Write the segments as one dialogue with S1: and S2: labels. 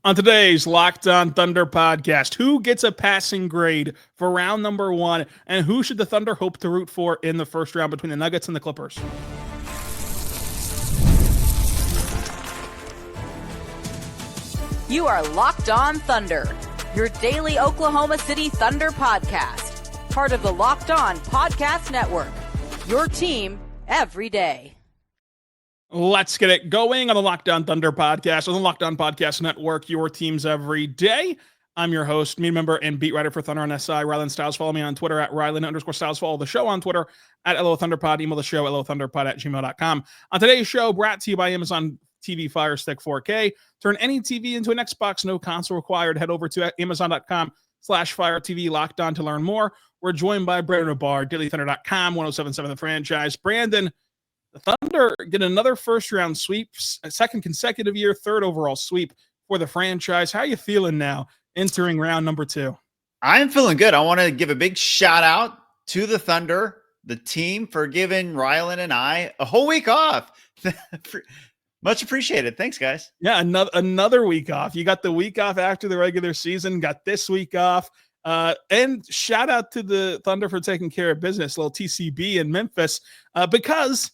S1: On today's Locked On Thunder podcast, who gets a passing grade for round number 1, and who should the Thunder hope to root for in the first round between the Nuggets and the Clippers?
S2: You are Locked On Thunder, your daily Oklahoma City Thunder podcast, part of the Locked On Podcast Network, your team every day.
S1: Let's get it going on the Locked On Thunder podcast on the Locked On Podcast Network, your teams every day. I'm your host, media member, and beat writer for Thunder on SI, Rylan Stiles. Follow me on Twitter at Rylan_Stiles. Follow the show on Twitter at LOThunderPod. Email the show at LOThunderPod@gmail.com. On today's show, brought to you by Amazon TV Fire Stick 4K. Turn any TV into an Xbox, no console required. Head over to Amazon.com/Fire TV Locked On to learn more. We're joined by Brandon Rahbar, DailyThunder.com, 1077 The Franchise. Brandon, the Thunder get another first-round sweep, a second consecutive year, third overall sweep for the franchise. How are you feeling now entering round number 2?
S3: I'm feeling good. I want to give a big shout-out to the Thunder, the team, for giving Rylan and I a whole week off. Much appreciated. Thanks, guys.
S1: Yeah, another week off. You got the week off after the regular season, got this week off. And shout out to the Thunder for taking care of business, a little TCB in Memphis, because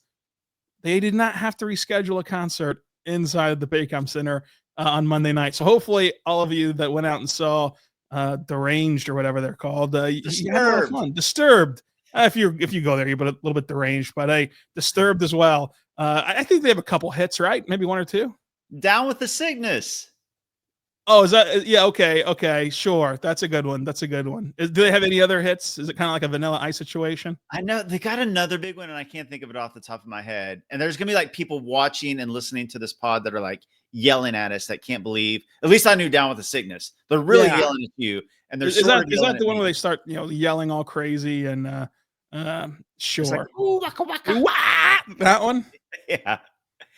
S1: they did not have to reschedule a concert inside the Paycom Center on Monday night. So hopefully all of you that went out and saw Deranged or whatever they're called, you had a lot of fun. Disturbed. If you go there, you're a little bit deranged, but Disturbed as well. I think they have a couple hits, right? Maybe one or two.
S3: Down with the Sickness.
S1: Oh, is that? Yeah. Okay. Sure. That's a good one. Do they have any other hits? Is it kind of like a Vanilla Ice situation?
S3: I know they got another big one and I can't think of it off the top of my head. And there's going to be like people watching and listening to this pod that are like yelling at us that can't believe, at least I knew Down with the Sickness. They're really yelling at you. And they're
S1: is that the one where they start, yelling all crazy and, sure. Like, ooh, waka, waka. That one?
S3: Yeah.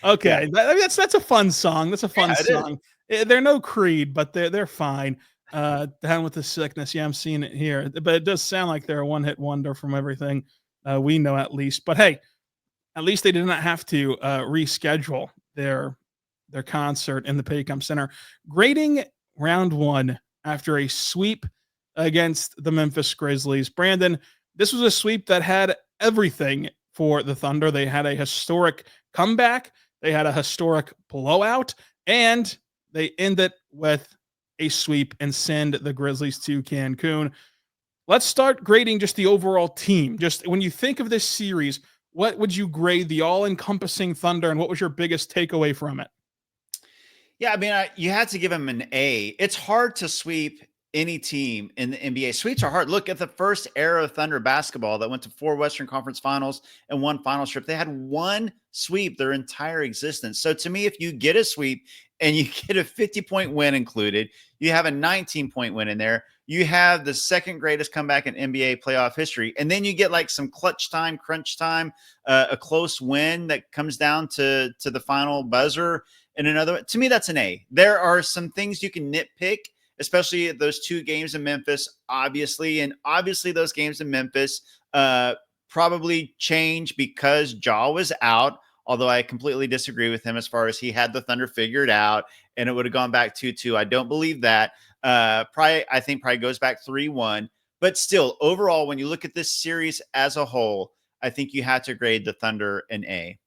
S1: Okay.
S3: Yeah.
S1: That's a fun song. That's a fun song. They're no Creed, but they're fine. Down with the Sickness. Yeah, I'm seeing it here. But it does sound like they're a one-hit wonder from everything we know, at least. But hey, at least they did not have to reschedule their concert in the Paycom Center. Grading round 1 after a sweep against the Memphis Grizzlies. Brandon, this was a sweep that had everything for the Thunder. They had a historic comeback. They had a historic blowout. And they end it with a sweep and send the Grizzlies to Cancun. Let's start grading just the overall team. Just when you think of this series, what would you grade the all-encompassing Thunder, and what was your biggest takeaway from it?
S3: Yeah, I mean, you had to give them an A. It's hard to sweep any team in the NBA. Sweeps are hard. Look at the first era of Thunder basketball that went to 4 Western Conference Finals and 1 finals trip. They had 1 sweep their entire existence. So to me, if you get a sweep and you get a 50-point win included, you have a 19-point win in there, you have the second greatest comeback in NBA playoff history, and then you get like some clutch time, crunch time, a close win that comes down to the final buzzer and another. To me, that's an A. There are some things you can nitpick, especially those 2 games in Memphis, obviously. And obviously those games in Memphis probably changed because Ja was out, although I completely disagree with him as far as he had the Thunder figured out and it would have gone back 2-2. I don't believe that. I think probably goes back 3-1. But still, overall, when you look at this series as a whole, I think you have to grade the Thunder an A.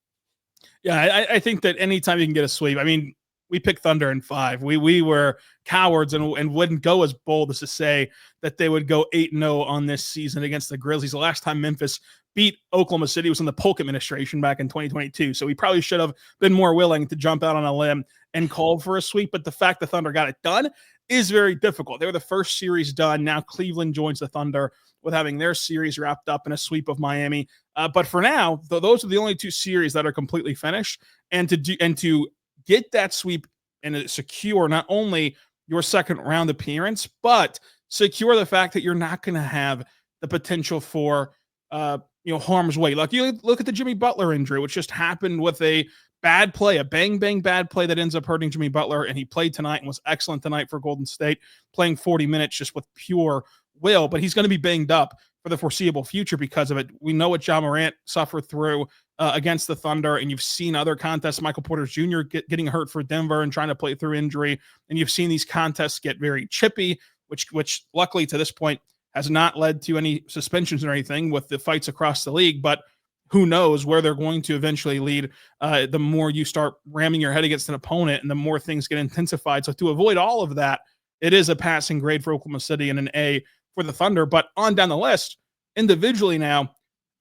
S1: Yeah, I think that anytime you can get a sweep, I mean, we picked Thunder in 5. We were cowards and wouldn't go as bold as to say that they would go 8-0 on this season against the Grizzlies. The last time Memphis beat Oklahoma City was in the Polk administration back in 2022. So we probably should have been more willing to jump out on a limb and call for a sweep. But the fact the Thunder got it done is very difficult. They were the first series done. Now Cleveland joins the Thunder with having their series wrapped up in a sweep of Miami. But for now, those are the only 2 series that are completely finished. And to get that sweep and secure not only your second round appearance, but secure the fact that you're not going to have the potential for harm's way. Like you look at the Jimmy Butler injury, which just happened with a bad play, a bang bad play that ends up hurting Jimmy Butler, and he played tonight and was excellent tonight for Golden State, playing 40 minutes just with pure will, but he's going to be banged up for the foreseeable future because of it. We know what Ja Morant suffered through against the Thunder, and you've seen other contests, Michael Porter Jr. Getting hurt for Denver and trying to play through injury, and you've seen these contests get very chippy, which luckily to this point has not led to any suspensions or anything with the fights across the league, but who knows where they're going to eventually lead the more you start ramming your head against an opponent and the more things get intensified. So to avoid all of that, it is a passing grade for Oklahoma City and an A for the Thunder. But on down the list, individually now,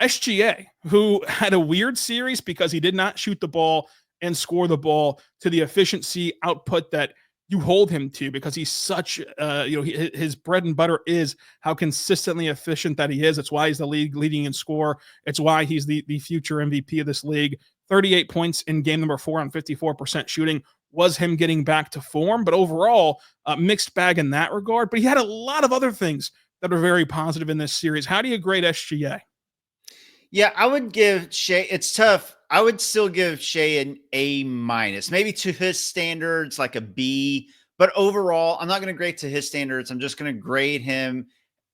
S1: SGA, who had a weird series because he did not shoot the ball and score the ball to the efficiency output that you hold him to, because he's such, his bread and butter is how consistently efficient that he is. It's why he's the league leading in score. It's why he's the future MVP of this league. 38 points in game number 4 on 54% shooting was him getting back to form, but overall, mixed bag in that regard. But he had a lot of other things that are very positive in this series. How do you grade SGA?
S3: Yeah, I would give Shai, it's tough. I would still give Shai an A-, maybe to his standards, like a B. But overall, I'm not going to grade to his standards. I'm just going to grade him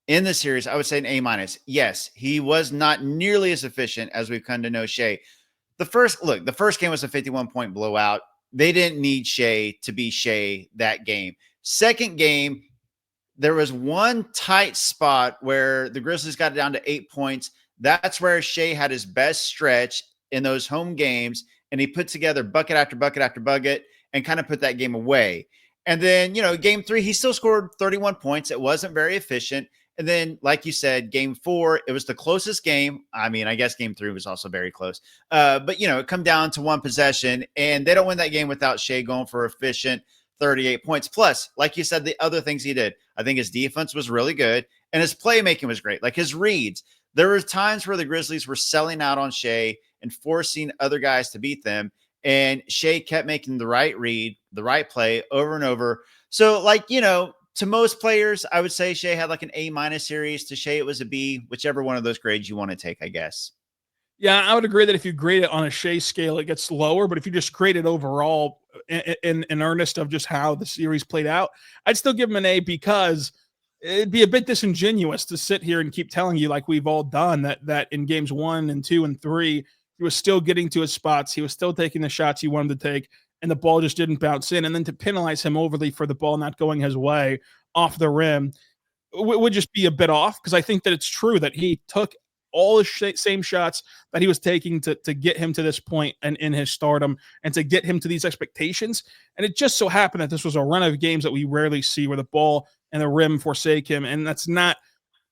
S3: in the series. I would say an A-. Yes, he was not nearly as efficient as we've come to know Shai. The first game was a 51-point blowout. They didn't need Shai to be Shai that game. Second game, there was one tight spot where the Grizzlies got it down to 8 points. That's where Shai had his best stretch in those home games, and he put together bucket after bucket after bucket and kind of put that game away. And then, game 3, he still scored 31 points. It wasn't very efficient. And then, like you said, game 4, it was the closest game. I mean, I guess game 3 was also very close. But, it come down to one possession, and they don't win that game without Shai going for efficient 38 points. Plus, like you said, the other things he did, I think his defense was really good, and his playmaking was great. Like his reads. There were times where the Grizzlies were selling out on Shai and forcing other guys to beat them, and Shai kept making the right read, the right play over and over. So, to most players, I would say Shai had like an A- series. To Shai, it was a B, whichever one of those grades you want to take, I guess.
S1: Yeah, I would agree that if you grade it on a Shai scale, it gets lower. But if you just grade it overall in earnest of just how the series played out, I'd still give him an A, because it'd be a bit disingenuous to sit here and keep telling you, like we've all done, that in games 1 and 2 and 3, he was still getting to his spots. He was still taking the shots he wanted to take, and the ball just didn't bounce in. And then to penalize him overly for the ball not going his way off the rim would just be a bit off, because I think that it's true that he took all the same shots that he was taking to get him to this point and in his stardom and to get him to these expectations. And it just so happened that this was a run of games that we rarely see where the ball and the rim forsake him. And that's not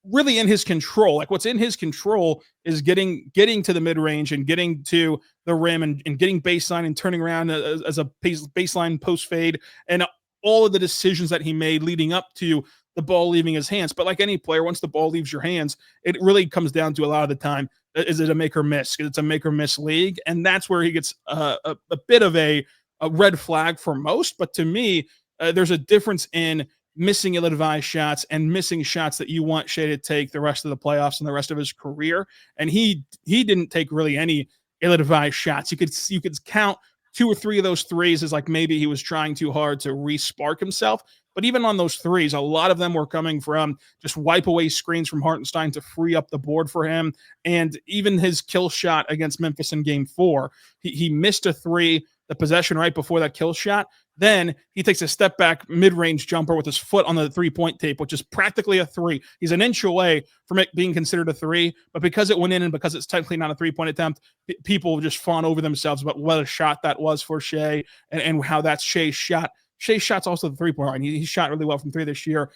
S1: really in his control. Like what's in his control is getting to the mid-range and getting to the rim and getting baseline and turning around as a baseline post fade and all of the decisions that he made leading up to the ball leaving his hands. But like any player, once the ball leaves your hands, it really comes down to a lot of the time, is it a make or miss? It's a make or miss league. And that's where he gets a bit of a red flag for most. But to me, there's a difference in missing ill-advised shots and missing shots that you want Shai to take the rest of the playoffs and the rest of his career. And he didn't take really any ill-advised shots. You could count 2 or 3 of those threes as like maybe he was trying too hard to re-spark himself. But even on those threes, a lot of them were coming from just wipe away screens from Hartenstein to free up the board for him. And even his kill shot against Memphis in game 4, he missed a 3, the possession right before that kill shot. Then he takes a step back mid-range jumper with his foot on the 3-point tape, which is practically a 3. He's an inch away from it being considered a 3, but because it went in and because it's technically not a 3-point attempt, people just fawn over themselves about what a shot that was for Shai and how that's Shai's shot. Shai's shot's also the 3-point line. He shot really well from 3 this year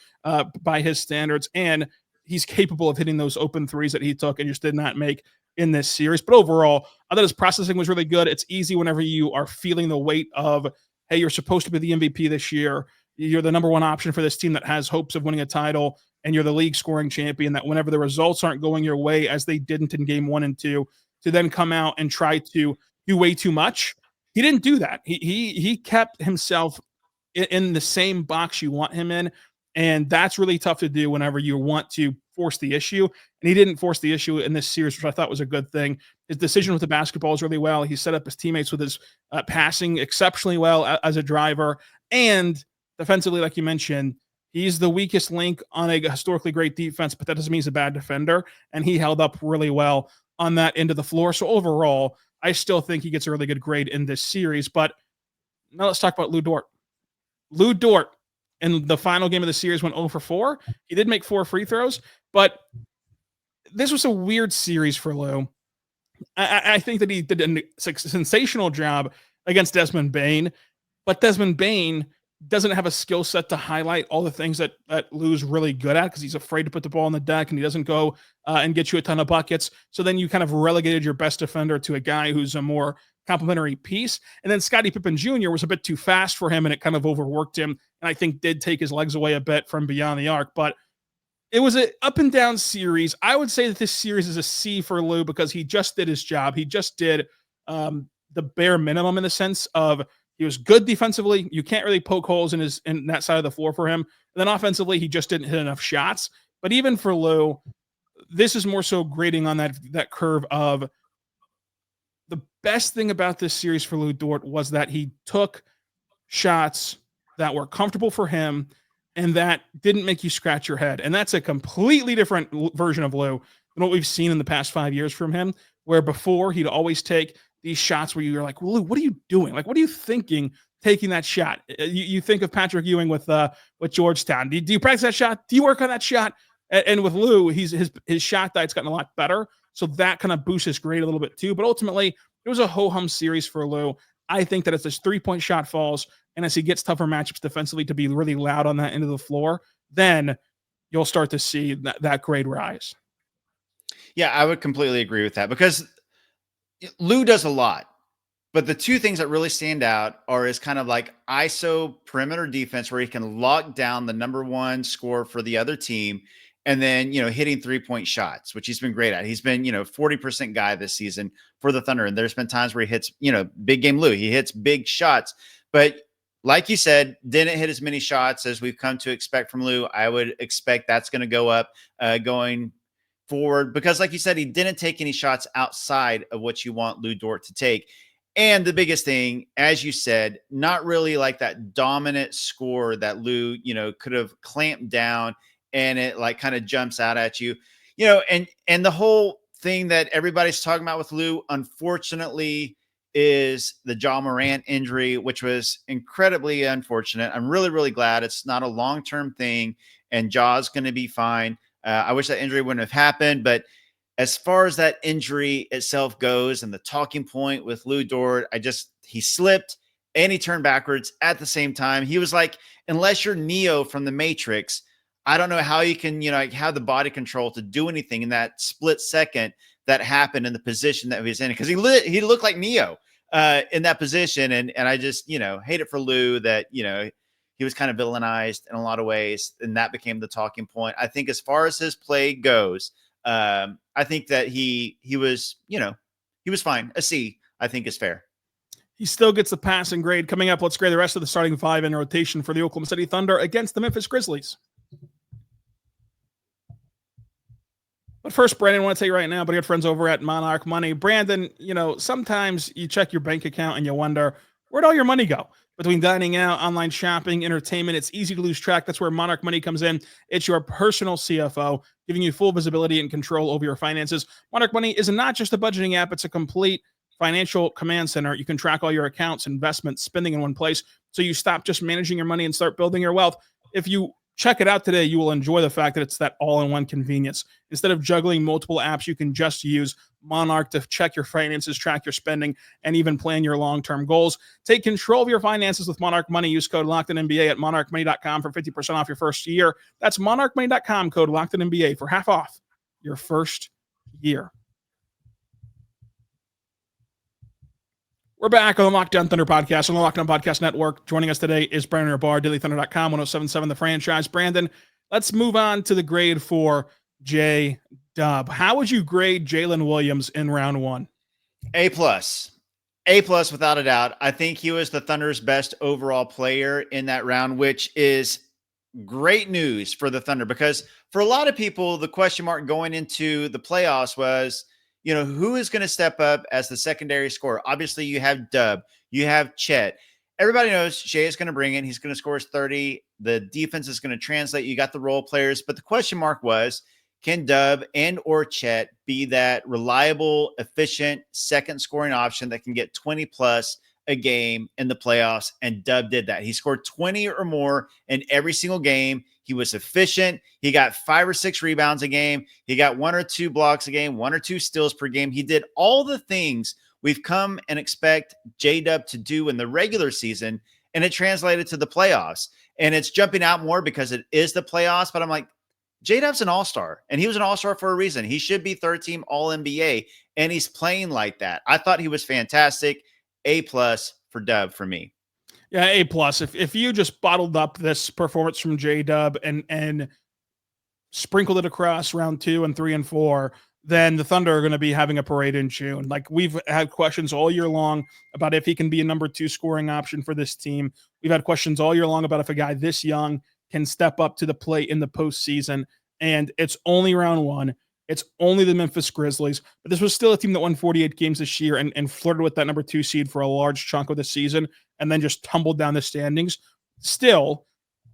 S1: by his standards, and he's capable of hitting those open threes that he took and just did not make in this series. But overall, I thought his processing was really good. It's easy whenever you are feeling the weight of, hey, you're supposed to be the MVP this year. You're the number 1 option for this team that has hopes of winning a title, and you're the league scoring champion, that whenever the results aren't going your way, as they didn't in game 1 and 2, to then come out and try to do way too much. He didn't do that. He kept himself in the same box you want him in. And that's really tough to do whenever you want to force the issue. And he didn't force the issue in this series, which I thought was a good thing. His decision with the basketball is really well. He set up his teammates with his passing exceptionally well as a driver. And defensively, like you mentioned, He's the weakest link on a historically great defense, but that doesn't mean he's a bad defender. And he held up really well on that end of the floor. So overall, I still think he gets a really good grade in this series. But now let's talk about Lou Dort. Lou Dort in the final game of the series went 0 for 4. He did make 4 free throws, but this was a weird series for Lou. I think that he did a sensational job against Desmond Bane, but Desmond Bane doesn't have a skill set to highlight all the things that Lou's really good at because he's afraid to put the ball on the deck and he doesn't go and get you a ton of buckets. So then you kind of relegated your best defender to a guy who's a more complimentary piece. And then Scottie Pippen Jr. was a bit too fast for him and it kind of overworked him. And I think did take his legs away a bit from beyond the arc. But it was an up and down series. I would say that this series is a C for Lou because he just did his job. He just did the bare minimum in the sense of he was good defensively. You can't really poke holes in that side of the floor for him. And then offensively, he just didn't hit enough shots. But even for Lou, this is more so grading on that curve of the best thing about this series for Lou Dort was that he took shots that were comfortable for him and that didn't make you scratch your head. And that's a completely different version of Lou than what we've seen in the past 5 years from him, where before he'd always take these shots where you're like, well, Lou, what are you doing? Like, what are you thinking taking that shot? You think of Patrick Ewing with Georgetown. Do you practice that shot? Do you work on that shot? And with Lou, his shot diet's gotten a lot better. So that kind of boosts his grade a little bit too. But ultimately, it was a ho-hum series for Lou. I think that as his 3-point shot falls and as he gets tougher matchups defensively to be really loud on that end of the floor, then you'll start to see that grade rise.
S3: Yeah, I would completely agree with that because Lou does a lot. But the two things that really stand out are his kind of like ISO perimeter defense where he can lock down the number one scorer for the other team. And then, hitting 3-point shots, which he's been great at. He's been, 40% guy this season for the Thunder. And there's been times where he hits, big game Lou. He hits big shots. But like you said, didn't hit as many shots as we've come to expect from Lou. I would expect that's going to go up going forward because, like you said, he didn't take any shots outside of what you want Lou Dort to take. And the biggest thing, as you said, not really like that dominant score that Lou, could have clamped down and it like kind of jumps out at you, and the whole thing that everybody's talking about with Lou, unfortunately, is the Ja Morant injury, which was incredibly unfortunate. I'm really, really glad it's not a long-term thing and Ja's going to be fine. I wish that injury wouldn't have happened, but as far as that injury itself goes and the talking point with Lou Dort, he slipped and he turned backwards at the same time. He was like, unless you're Neo from the Matrix, I don't know how you can, have the body control to do anything in that split second that happened in the position that he was in. Because he looked like Neo in that position. And I just, hate it for Lou that, he was kind of villainized in a lot of ways. And that became the talking point. I think as far as his play goes, I think that he was fine. A C, I think, is fair.
S1: He still gets the passing grade. Coming up, let's grade the rest of the starting 5 in rotation for the Oklahoma City Thunder against the Memphis Grizzlies. But first, Brandon, I want to tell you right now, but I got friends over at Monarch Money. Brandon, sometimes you check your bank account and you wonder, where'd all your money go? Between dining out, online shopping, entertainment, it's easy to lose track. That's where Monarch Money comes in. It's your personal CFO, giving you full visibility and control over your finances. Monarch Money is not just a budgeting app. It's a complete financial command center. You can track all your accounts, investments, spending in one place. So you stop just managing your money and start building your wealth. If you check it out today, you will enjoy the fact that it's that all-in-one convenience. Instead of juggling multiple apps, you can just use Monarch to check your finances, track your spending, and even plan your long-term goals. Take control of your finances with Monarch Money. Use code LOCKEDONNBA at monarchmoney.com for 50% off your first year. That's monarchmoney.com, code LOCKEDONNBA for half off your first year. We're back on the Locked On Thunder podcast on the Locked On Podcast Network. Joining us today is Brandon Rahbar, dailythunder.com, 1077 The Franchise. Brandon, let's move on to the grade for J-Dub. How would you grade Jalen Williams in round 1?
S3: A+. A+ without a doubt. I think he was the Thunder's best overall player in that round, which is great news for the Thunder because for a lot of people, the question mark going into the playoffs was, who is going to step up as the secondary scorer? Obviously, you have Dub, you have Chet, everybody knows Shai is going to bring it. He's going to score his 30. The defense is going to translate. You got the role players, but the question mark was, can Dub and or Chet be that reliable, efficient second scoring option that can get 20 plus a game in the playoffs? And Dub did that. He scored 20 or more in every single game. He was efficient. He got 5 or 6 rebounds a game. He got 1 or 2 blocks a game, 1 or 2 steals per game. He did all the things we've come and expect J-Dub to do in the regular season, and it translated to the playoffs. And it's jumping out more because it is the playoffs, but I'm like, J-Dub's an all-star, and he was an all-star for a reason. He should be third-team All-NBA, and he's playing like that. I thought he was fantastic. A+ for Dub for me.
S1: Yeah, A+. If you just bottled up this performance from J-Dub and sprinkled it across round 2 and 3 and 4, then the Thunder are going to be having a parade in June. Like, we've had questions all year long about if he can be a number 2 scoring option for this team. We've had questions all year long about if a guy this young can step up to the plate in the postseason. And it's only round 1. It's only the Memphis Grizzlies. But this was still a team that won 48 games this year and flirted with that number 2 seed for a large chunk of the season and then just tumbled down the standings. Still,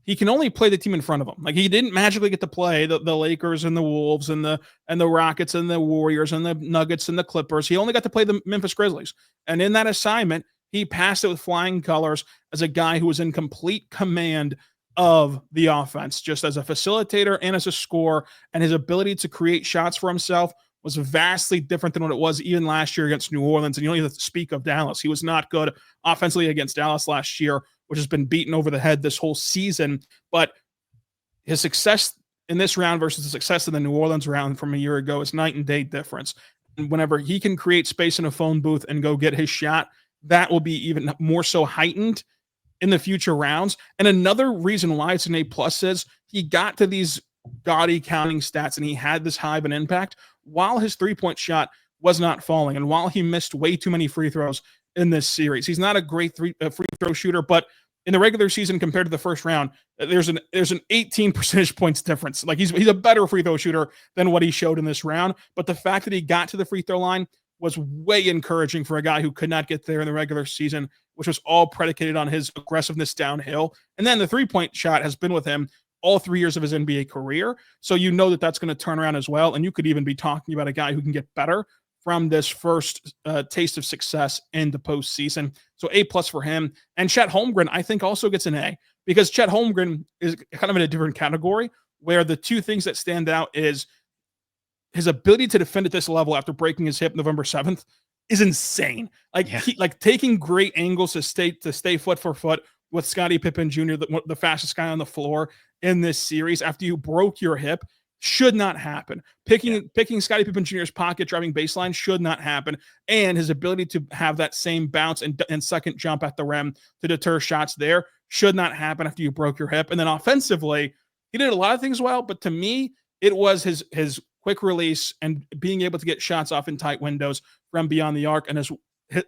S1: he can only play the team in front of him. Like, he didn't magically get to play the Lakers and the Wolves and the Rockets and the Warriors and the Nuggets and the Clippers. He only got to play the Memphis Grizzlies. And in that assignment, he passed it with flying colors as a guy who was in complete command of the offense, just as a facilitator and as a scorer, and his ability to create shots for himself was vastly different than what it was even last year against New Orleans. And you don't even have to speak of Dallas. He was not good offensively against Dallas last year, which has been beaten over the head this whole season. But his success in this round versus the success in the New Orleans round from a year ago is night and day difference. And whenever he can create space in a phone booth and go get his shot, that will be even more so heightened in the future rounds. And another reason why it's an A+ is he got to these gaudy counting stats and he had this high of an impact while his 3-point shot was not falling and while he missed way too many free throws in this series. He's not a great free throw shooter, but in the regular season compared to the first round, there's an 18 percentage points difference. Like, he's a better free throw shooter than what he showed in this round. But the fact that he got to the free throw line was way encouraging for a guy who could not get there in the regular season, which was all predicated on his aggressiveness downhill. And then the 3-point shot has been with him all 3 years of his NBA career. So you know that that's going to turn around as well. And you could even be talking about a guy who can get better from this first taste of success in the postseason. So A+ for him. And Chet Holmgren, I think, also gets an A, because Chet Holmgren is kind of in a different category, where the two things that stand out is his ability to defend at this level after breaking his hip November 7th is insane. Like, he taking great angles to stay foot for foot with Scottie Pippen Jr., the fastest guy on the floor in this series after you broke your hip, should not happen. Picking Scottie Pippen Jr.'s pocket driving baseline should not happen. And his ability to have that same bounce and second jump at the rim to deter shots there should not happen after you broke your hip. And then offensively, he did a lot of things well, but to me, it was his quick release and being able to get shots off in tight windows from beyond the arc, and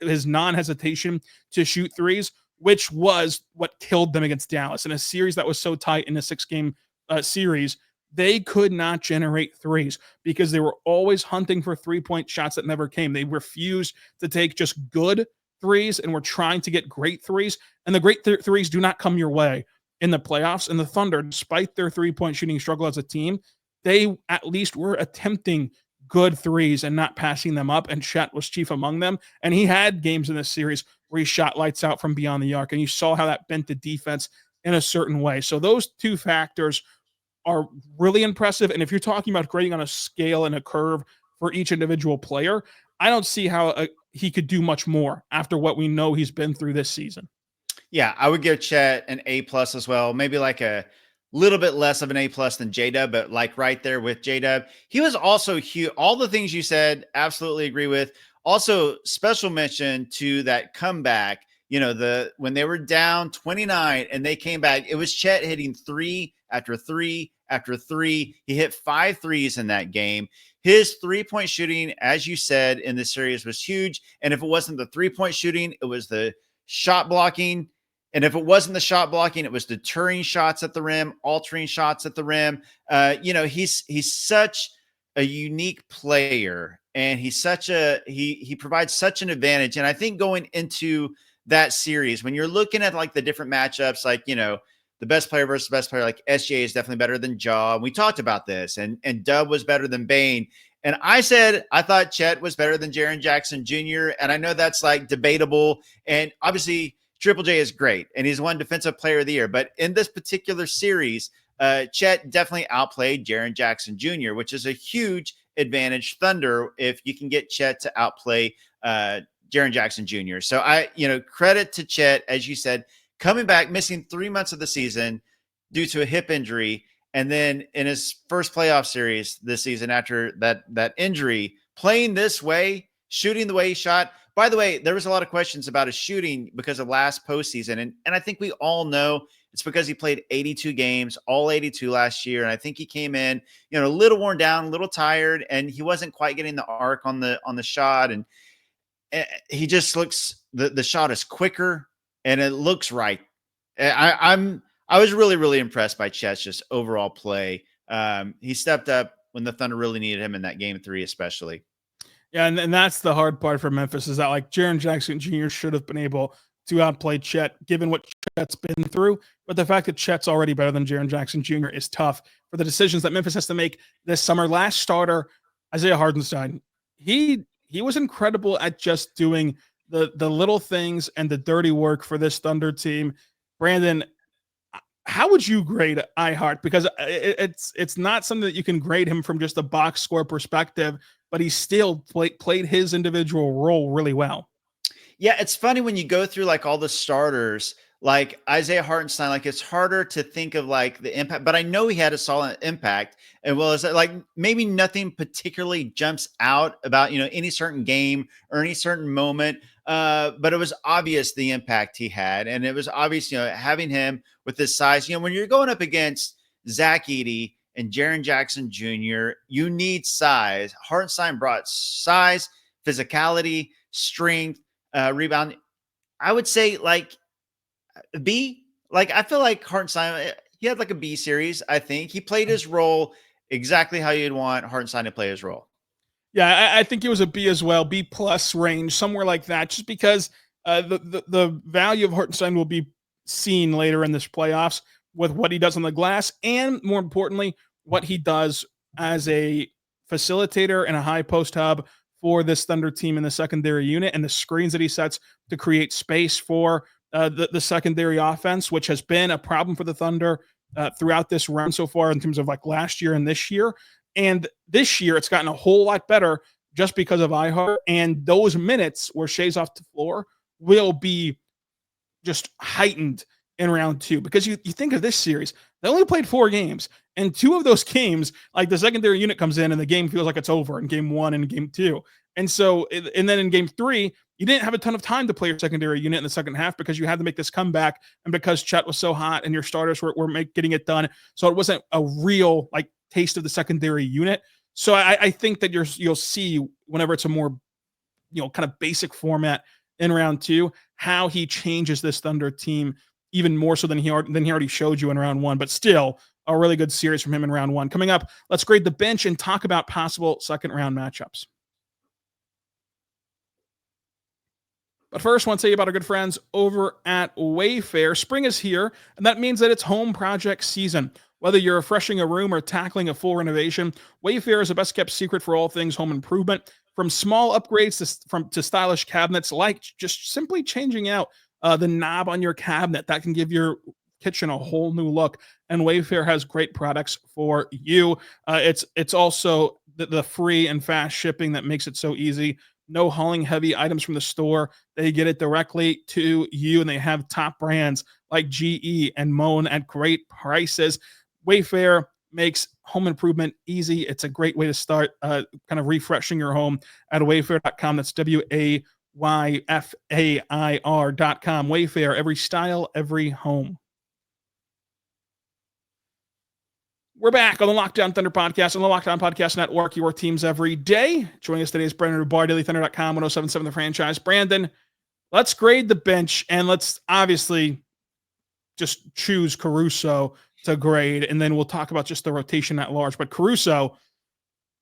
S1: his non-hesitation to shoot threes, which was what killed them against Dallas in a series that was so tight in a 6-game series. They could not generate threes because they were always hunting for 3-point shots that never came. They refused to take just good threes and were trying to get great threes. And the great threes do not come your way in the playoffs. And the Thunder, despite their 3-point shooting struggle as a team, they at least were attempting good threes and not passing them up. And Chet was chief among them. And he had games in this series where he shot lights out from beyond the arc. And you saw how that bent the defense in a certain way. So those two factors are really impressive. And if you're talking about grading on a scale and a curve for each individual player, I don't see how he could do much more after what we know he's been through this season.
S3: Yeah, I would give Chet an A+ as well. Maybe like a little bit less of an A+ than J-Dub, but like right there with J-Dub. He was also huge. All the things you said, absolutely agree with. Also, special mention to that comeback. You know, when they were down 29 and they came back, it was Chet hitting 3 after 3 after 3. He hit 5 threes in that game. His 3-point shooting, as you said, in this series was huge. And if it wasn't the 3-point shooting, it was the shot blocking. And if it wasn't the shot blocking, it was deterring shots at the rim, altering shots at the rim. He's such a unique player, and he provides such an advantage. And I think going into that series, when you're looking at like the different matchups, like, you know, the best player versus the best player, like SJ is definitely better than Jaw. We talked about this, and Dub was better than Bane. And I said, I thought Chet was better than Jaren Jackson Jr. And I know that's like debatable. And obviously Triple J is great and he's won Defensive Player of the Year. But in this particular series, Chet definitely outplayed Jaren Jackson Jr., which is a huge advantage Thunder if you can get Chet to outplay Jaren Jackson Jr. So credit to Chet, as you said, coming back, missing 3 months of the season due to a hip injury. And then in his first playoff series this season, after that injury, playing this way, shooting the way he shot. By the way, there was a lot of questions about his shooting because of last postseason. And I think we all know it's because he played 82 games, all 82 last year. And I think he came in, a little worn down, a little tired, and he wasn't quite getting the arc on the shot. And he just looks, the shot is quicker and it looks right. I was really, really impressed by Chet's just overall play. He stepped up when the Thunder really needed him in that game 3, especially.
S1: Yeah, and that's the hard part for Memphis is that like Jaren Jackson Jr. should have been able to outplay Chet given what Chet's been through. But the fact that Chet's already better than Jaren Jackson Jr. is tough for the decisions that Memphis has to make this summer. Last starter, Isaiah Hartenstein, he was incredible at just doing the little things and the dirty work for this Thunder team. Brandon, how would you grade iHeart? Because it's not something that you can grade him from just a box score perspective, but he still played his individual role really well.
S3: Yeah, it's funny when you go through like all the starters, like Isaiah Hartenstein, like it's harder to think of like the impact, but I know he had a solid impact. And well, is that like maybe nothing particularly jumps out about, any certain game or any certain moment. But it was obvious the impact he had. And it was obvious, having him with this size, when you're going up against Zach Edey and Jaren Jackson Jr., you need size. Hartenstein brought size, physicality, strength, rebound. I would say like B. Like I feel like Hartenstein, he had like a B series. I think he played his role exactly how you'd want Hartenstein to play his role.
S1: Yeah, I think it was a B as well, B plus range, somewhere like that, just because the value of Hartenstein will be seen later in this playoffs with what he does on the glass and, more importantly, what he does as a facilitator and a high post hub for this Thunder team in the secondary unit and the screens that he sets to create space for the secondary offense, which has been a problem for the Thunder throughout this run so far in terms of like last year and this year. And this year, it's gotten a whole lot better just because of iHeart. And those minutes where Shai's off the floor will be just heightened in round 2. Because you think of this series, they only played 4 games. And 2 of those games, like the secondary unit comes in and the game feels like it's over in game 1 and game 2. And so, and then in game 3, you didn't have a ton of time to play your secondary unit in the second half because you had to make this comeback. And because Chet was so hot and your starters were getting it done. So it wasn't a real like taste of the secondary unit. So I think that you'll see whenever it's a more, kind of basic format in round 2, how he changes this Thunder team even more so than he already showed you in round 1, but still a really good series from him in round 1. Coming up, let's grade the bench and talk about possible second round matchups. But first, I want to tell you about our good friends over at Wayfair. Spring is here, and that means that it's home project season. Whether you're refreshing a room or tackling a full renovation, Wayfair is the best kept secret for all things home improvement. From small upgrades to stylish cabinets, like just simply changing out the knob on your cabinet, that can give your kitchen a whole new look. And Wayfair has great products for you. It's also the free and fast shipping that makes it so easy. No hauling heavy items from the store. They get it directly to you, and they have top brands like GE and Moen at great prices. Wayfair makes home improvement easy. It's a great way to start kind of refreshing your home at wayfair.com. That's WAYFAIR.com. Wayfair, every style, every home. We're back on the Lockdown Thunder podcast on the Lockdown Podcast Network, your teams every day. Joining us today is Brandon Rahbar, dailythunder.com, 1077 The Franchise. Brandon, let's grade the bench, and let's obviously just choose Caruso to grade, and then we'll talk about just the rotation at large. But Caruso,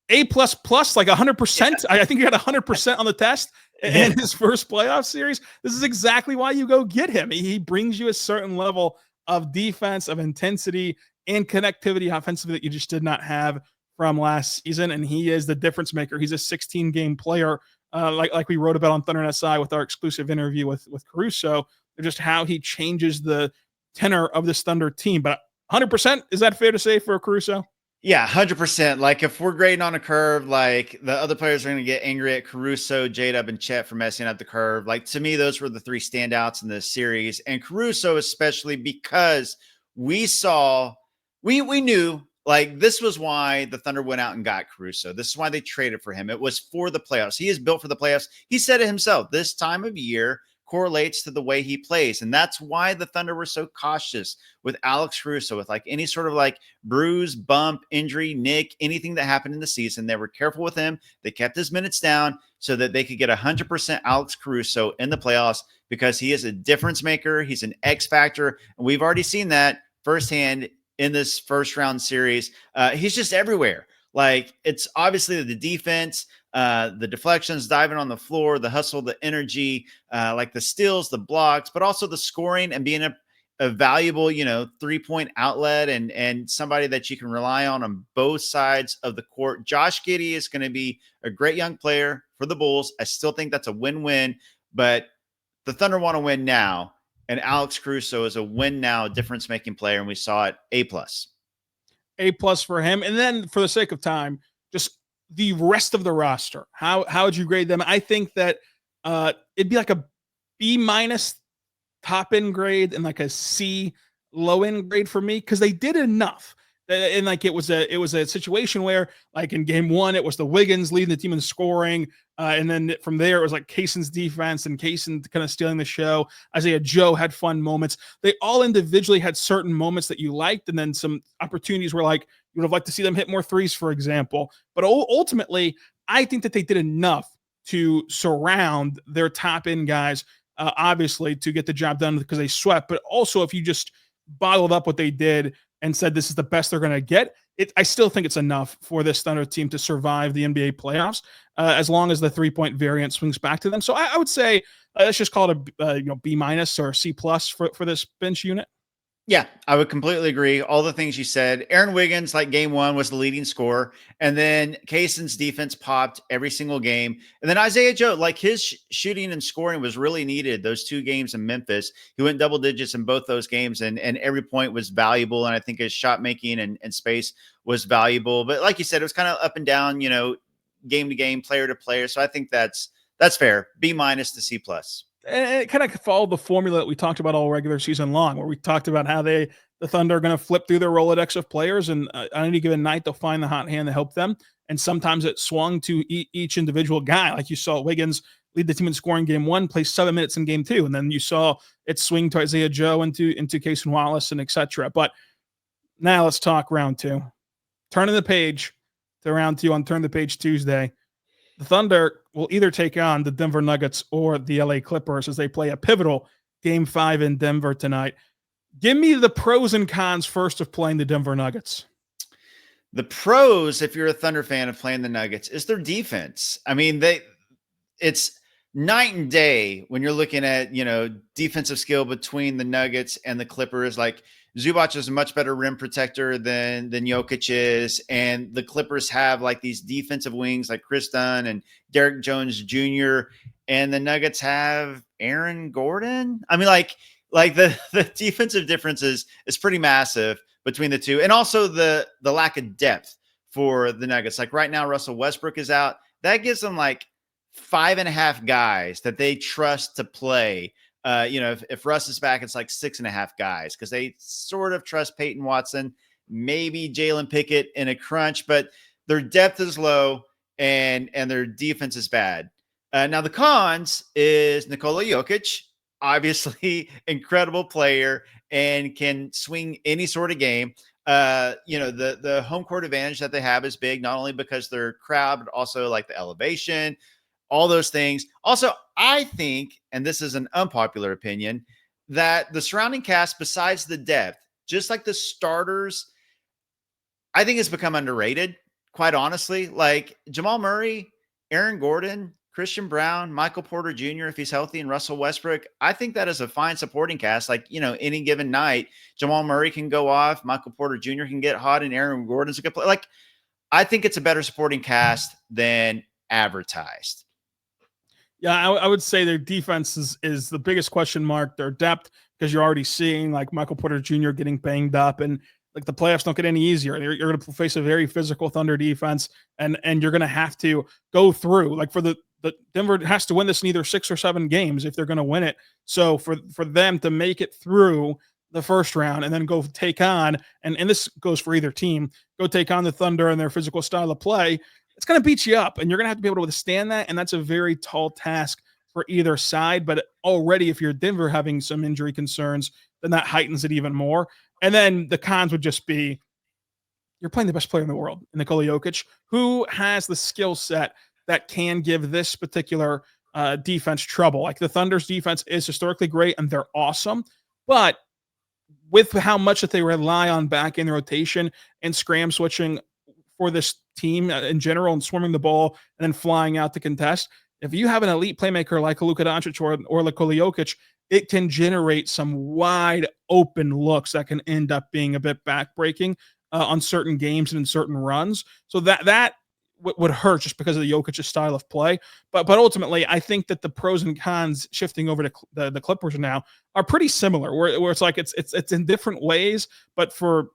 S1: A++, like 100%. I think you got 100% on the test. in his first playoff series. This is exactly why you go get him. He brings you a certain level of defense, of intensity, and connectivity offensively that you just did not have from last season. And he is the difference maker. He's a 16-game player, like we wrote about on Thunder and SI with our exclusive interview with Caruso, just how he changes the tenor of this Thunder team. But 100%, is that fair to say for Caruso?
S3: Yeah, 100%. Like if we're grading on a curve, like the other players are going to get angry at Caruso, J-Dub, and Chet for messing up the curve. Like to me, those were the three standouts in this series. And Caruso especially because we knew like this was why the Thunder went out and got Caruso. This is why they traded for him. It was for the playoffs. He is built for the playoffs. He said it himself. This time of year correlates to the way he plays. And that's why the Thunder were so cautious with Alex Caruso, with like any sort of like bruise, bump, injury, nick, anything that happened in the season. They were careful with him. They kept his minutes down so that they could get 100% Alex Caruso in the playoffs because he is a difference maker. He's an X factor. And we've already seen that firsthand in this first round series. He's just everywhere. Like it's obviously the defense, the deflections, diving on the floor, the hustle, the energy, like the steals, the blocks, but also the scoring and being a valuable, 3-point outlet and somebody that you can rely on both sides of the court. Josh Giddey is going to be a great young player for the Bulls. I still think that's a win-win, but the Thunder want to win now. And Alex Caruso is a win now difference-making player, and we saw it A+.
S1: A+ for him. And then for the sake of time, just the rest of the roster. How would you grade them? I think that it'd be like a B- top end grade and like a C low end grade for me because they did enough. And like it was a situation where like in game one it was the Wiggins leading the team in scoring, and then from there it was like Kayson's defense and Kayson kind of stealing the show. Isaiah Joe had fun moments. They all individually had certain moments that you liked, and then some opportunities where like you would have liked to see them hit more threes, for example. But ultimately, I think that they did enough to surround their top end guys, obviously to get the job done because they swept. But also, if you just bottled up what they did and said this is the best they're going to get, I still think it's enough for this Thunder team to survive the NBA playoffs, as long as the 3-point variant swings back to them. So I would say let's just call it a B- or C+ for this bench unit.
S3: Yeah, I would completely agree. All the things you said. Aaron Wiggins, like game one, was the leading scorer. And then Kayson's defense popped every single game. And then Isaiah Joe, like his shooting and scoring was really needed those 2 games in Memphis. He went double digits in both those games, and every point was valuable. And I think his shot making and space was valuable. But like you said, it was kind of up and down, game to game, player to player. So I think that's fair. B- to C+.
S1: And it kind of followed the formula that we talked about all regular season long, where we talked about how the Thunder are going to flip through their Rolodex of players, and on any given night they'll find the hot hand to help them. And sometimes it swung to each individual guy, like you saw Wiggins lead the team in scoring game one, play 7 minutes in game two, and then you saw it swing to Isaiah Joe into Cason Wallace and etc. But now let's talk round two. Turning the page to round two on Turn the Page Tuesday. The Thunder will either take on the Denver Nuggets or the LA Clippers as they play a pivotal Game 5 in Denver tonight. Give me the pros and cons first of playing the Denver Nuggets.
S3: The pros, if you're a Thunder fan of playing the Nuggets, is their defense. I mean, it's night and day when you're looking at, defensive skill between the Nuggets and the Clippers. Like Zubac is a much better rim protector than Jokic is. And the Clippers have like these defensive wings like Chris Dunn and Derek Jones Jr. And the Nuggets have Aaron Gordon. I mean, like the defensive differences is pretty massive between the two. And also the lack of depth for the Nuggets. Like right now, Russell Westbrook is out. That gives them like 5.5 guys that they trust to play. If Russ is back, it's like 6.5 guys because they sort of trust Peyton Watson, maybe Jalen Pickett in a crunch, but their depth is low and their defense is bad. Now the cons is Nikola Jokic, obviously incredible player and can swing any sort of game. The home court advantage that they have is big, not only because their crowd, but also like the elevation, all those things. Also, I think, and this is an unpopular opinion, that the surrounding cast, besides the depth, just like the starters, I think has become underrated, quite honestly. Like Jamal Murray, Aaron Gordon, Christian Brown, Michael Porter Jr., if he's healthy, and Russell Westbrook, I think that is a fine supporting cast. Like, any given night, Jamal Murray can go off, Michael Porter Jr. can get hot, and Aaron Gordon's a good player. Like, I think it's a better supporting cast than advertised.
S1: Yeah, I would say their defense is the biggest question mark. Their depth, because you're already seeing like Michael Porter Jr. getting banged up, and like the playoffs don't get any easier. You're going to face a very physical Thunder defense, and you're going to have to go through. Like for the Denver has to win this in either 6 or 7 games if they're going to win it. So for them to make it through the first round and then go take on, and this goes for either team, go take on the Thunder and their physical style of play, it's going to beat you up, and you're going to have to be able to withstand that. And that's a very tall task for either side. But already, if you're Denver having some injury concerns, then that heightens it even more. And then the cons would just be you're playing the best player in the world, Nikola Jokic, who has the skill set that can give this particular defense trouble. Like the Thunder's defense is historically great and they're awesome, but with how much that they rely on back end rotation and scram switching for this team in general and swarming the ball and then flying out to contest, if you have an elite playmaker like Luka Doncic or Nikola Jokic, it can generate some wide open looks that can end up being a bit backbreaking on certain games and in certain runs. So that would hurt just because of the Jokic's style of play. But ultimately, I think that the pros and cons shifting over to the Clippers now are pretty similar, where it's like it's in different ways. But for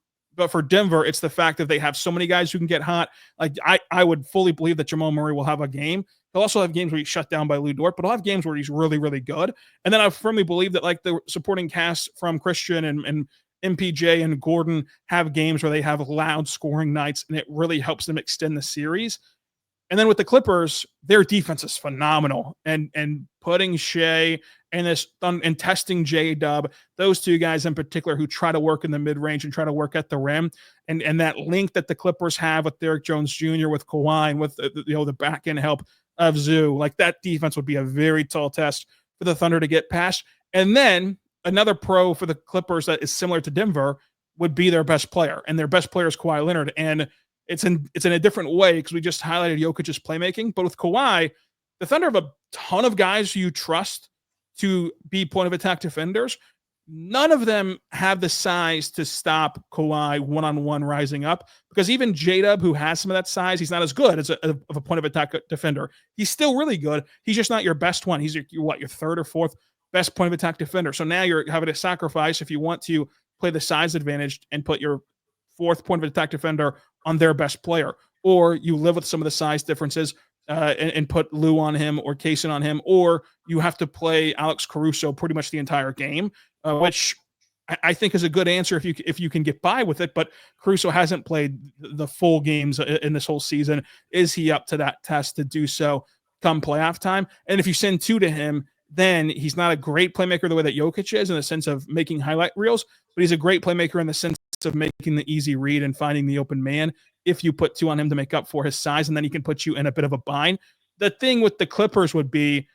S1: Denver, it's the fact that they have so many guys who can get hot. Like I would fully believe that Jamal Murray will have a game. He'll also have games where he's shut down by Lou Dort, but he'll have games where he's really, really good. And then I firmly believe that like the supporting cast from Christian and MPJ and Gordon have games where they have loud scoring nights, and it really helps them extend the series. And then with the Clippers, their defense is phenomenal, and putting Shai and testing J-Dub, those two guys in particular who try to work in the mid-range and try to work at the rim, and that link that the Clippers have with Derrick Jones Jr., with Kawhi, and with the back end help of Zoo, like that defense would be a very tall test for the Thunder to get past. And then another pro for the Clippers that is similar to Denver would be their best player, and their best player is Kawhi Leonard. And it's in a different way because we just highlighted Jokic's playmaking, but with Kawhi, the Thunder have a ton of guys who you trust to be point of attack defenders. None of them have the size to stop Kawhi one-on-one rising up, because even J-Dub, who has some of that size, he's not as good as a point of attack defender. He's still really good. He's just not your best one. He's your third or fourth best point of attack defender. So now you're having to sacrifice if you want to play the size advantage and put your fourth point of attack defender on their best player, or you live with some of the size differences and put Lou on him or Kaysen on him, or you have to play Alex Caruso pretty much the entire game, which I think is a good answer if you can get by with it. But Caruso hasn't played the full games in this whole season. Is he up to that test to do so come playoff time? And if you send 2 to him, then he's not a great playmaker the way that Jokic is in the sense of making highlight reels, but he's a great playmaker in the sense of making the easy read and finding the open man if you put 2 on him to make up for his size, and then he can put you in a bit of a bind. The thing with the Clippers would be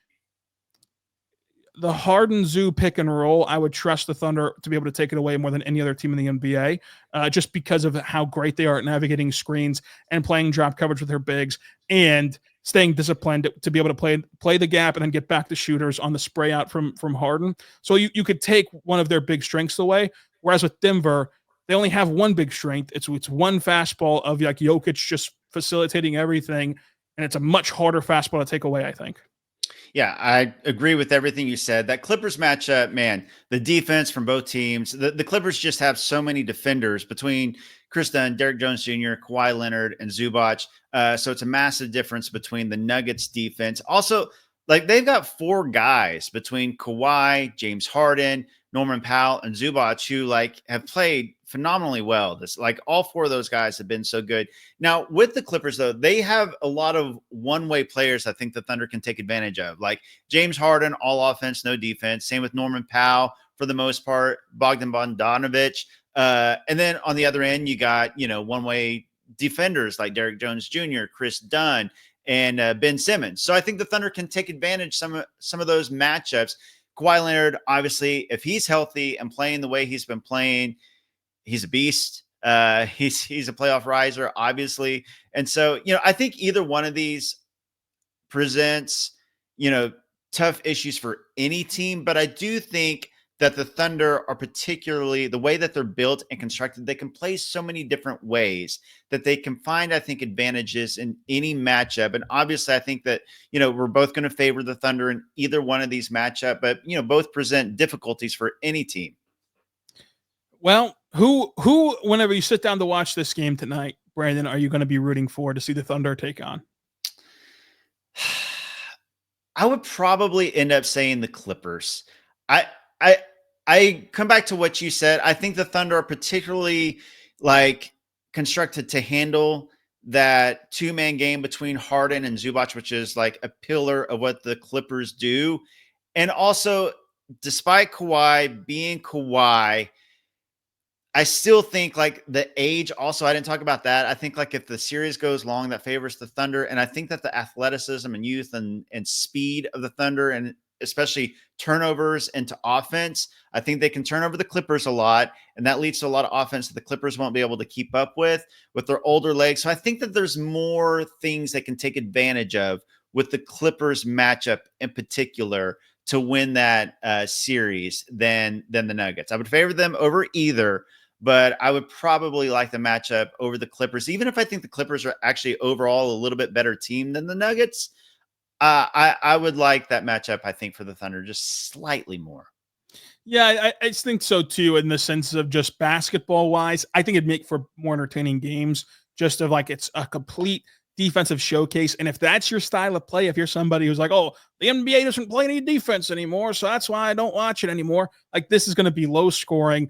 S1: the Harden Zoo pick and roll. I would trust the Thunder to be able to take it away more than any other team in the NBA, just because of how great they are at navigating screens and playing drop coverage with their bigs and staying disciplined to be able to play the gap and then get back to shooters on the spray out from Harden. So you could take one of their big strengths away. Whereas with Denver, they only have one big strength. It's one fastball of like Jokic just facilitating everything, and it's a much harder fastball to take away, I think.
S3: Yeah, I agree with everything you said. That Clippers matchup, man, the defense from both teams, the Clippers just have so many defenders between Chris Dunn, Derrick Jones Jr., Kawhi Leonard, and Zubac. So it's a massive difference between the Nuggets defense. Also, like they've got 4 guys between Kawhi, James Harden, Norman Powell, and Zubac who like have played phenomenally well. Like all 4 of those guys have been so good. Now with the Clippers though, they have a lot of one-way players I think the Thunder can take advantage of. Like James Harden, all offense, no defense. Same with Norman Powell for the most part, Bogdan Bogdanovic. And then on the other end, you got, one-way defenders like Derrick Jones Jr., Chris Dunn, and Ben Simmons. So I think the Thunder can take advantage some of those matchups. Kawhi Leonard, obviously, if he's healthy and playing the way he's been playing, he's a beast. He's a playoff riser, obviously. And so, I think either one of these presents, tough issues for any team, but I do think that the Thunder are particularly the way that they're built and constructed. They can play so many different ways that they can find, I think, advantages in any matchup. And obviously, I think that, we're both going to favor the Thunder in either one of these matchup, but, both present difficulties for any team.
S1: Well, who, whenever you sit down to watch this game tonight, Brandon, are you going to be rooting for to see the Thunder take on?
S3: I would probably end up saying the Clippers. I come back to what you said. I think the Thunder are particularly constructed to handle that 2-man game between Harden and Zubac, which is like a pillar of what the Clippers do. And also, despite Kawhi being Kawhi, I still think the age also, I didn't talk about that. I think if the series goes long, that favors the Thunder. And I think that the athleticism and youth and speed of the Thunder, and especially turnovers into offense, I think they can turn over the Clippers a lot. And that leads to a lot of offense that the Clippers won't be able to keep up with their older legs. So I think that there's more things they can take advantage of with the Clippers matchup in particular to win that series than the Nuggets. I would favor them over either, but I would probably like the matchup over the Clippers, even if I think the Clippers are actually overall a little bit better team than the Nuggets. I would like that matchup, I think, for the Thunder just slightly more.
S1: Yeah, I think so too, in the sense of just basketball wise. I think it'd make for more entertaining games, just of it's a complete defensive showcase. And if that's your style of play, if you're somebody who's like, oh, the NBA doesn't play any defense anymore, so that's why I don't watch it anymore. This is going to be low scoring.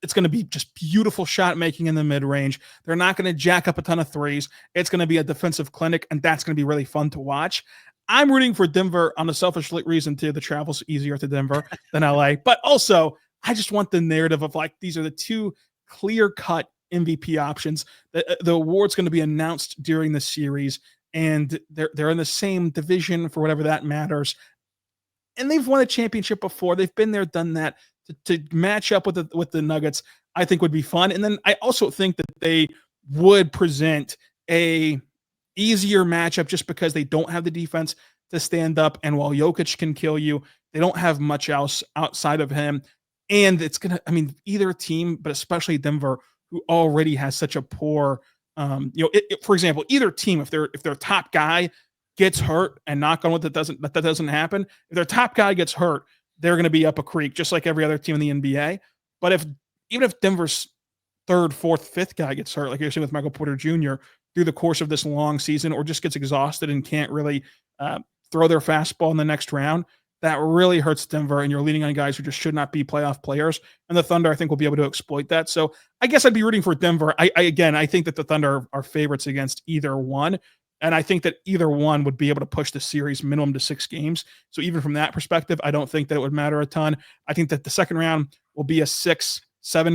S1: It's going to be just beautiful shot making in the mid range. They're not going to jack up a ton of threes. It's going to be a defensive clinic, and that's going to be really fun to watch. I'm rooting for Denver on a selfish reason too. The travel's easier to Denver than LA, but also I just want the narrative of these are the two clear-cut MVP options. The award's going to be announced during the series, and they're in the same division for whatever that matters. And they've won a championship before. They've been there, done that. To match up with the Nuggets, I think would be fun. And then I also think that they would present a easier matchup just because they don't have the defense to stand up. And while Jokic can kill you, they don't have much else outside of him. And it's either team, but especially Denver, who already has such a poor, for example, either team, if their top guy gets hurt, and knock on wood that doesn't happen, if their top guy gets hurt, they're going to be up a creek, just like every other team in the NBA. But even if Denver's third, fourth, fifth guy gets hurt, like you're seeing with Michael Porter Jr., through the course of this long season, or just gets exhausted and can't really throw their fastball in the next round, that really hurts Denver, and you're leaning on guys who just should not be playoff players. And the Thunder, I think, will be able to exploit that. So I guess I'd be rooting for Denver. I think that the Thunder are favorites against either one. And I think that either one would be able to push the series minimum to 6 games. So even from that perspective, I don't think that it would matter a ton. I think that the second round will be a 6-7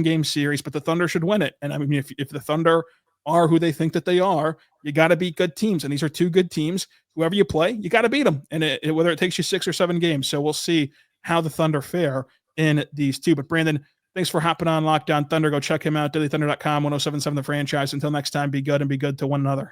S1: game series, but the Thunder should win it. And if the Thunder are who they think that they are, you got to beat good teams. And these are two good teams. Whoever you play, you got to beat them. And whether it takes you 6 or 7 games. So we'll see how the Thunder fare in these two. But Brandon, thanks for hopping on Lockdown Thunder. Go check him out, dailythunder.com, 1077 The Franchise. Until next time, be good and be good to one another.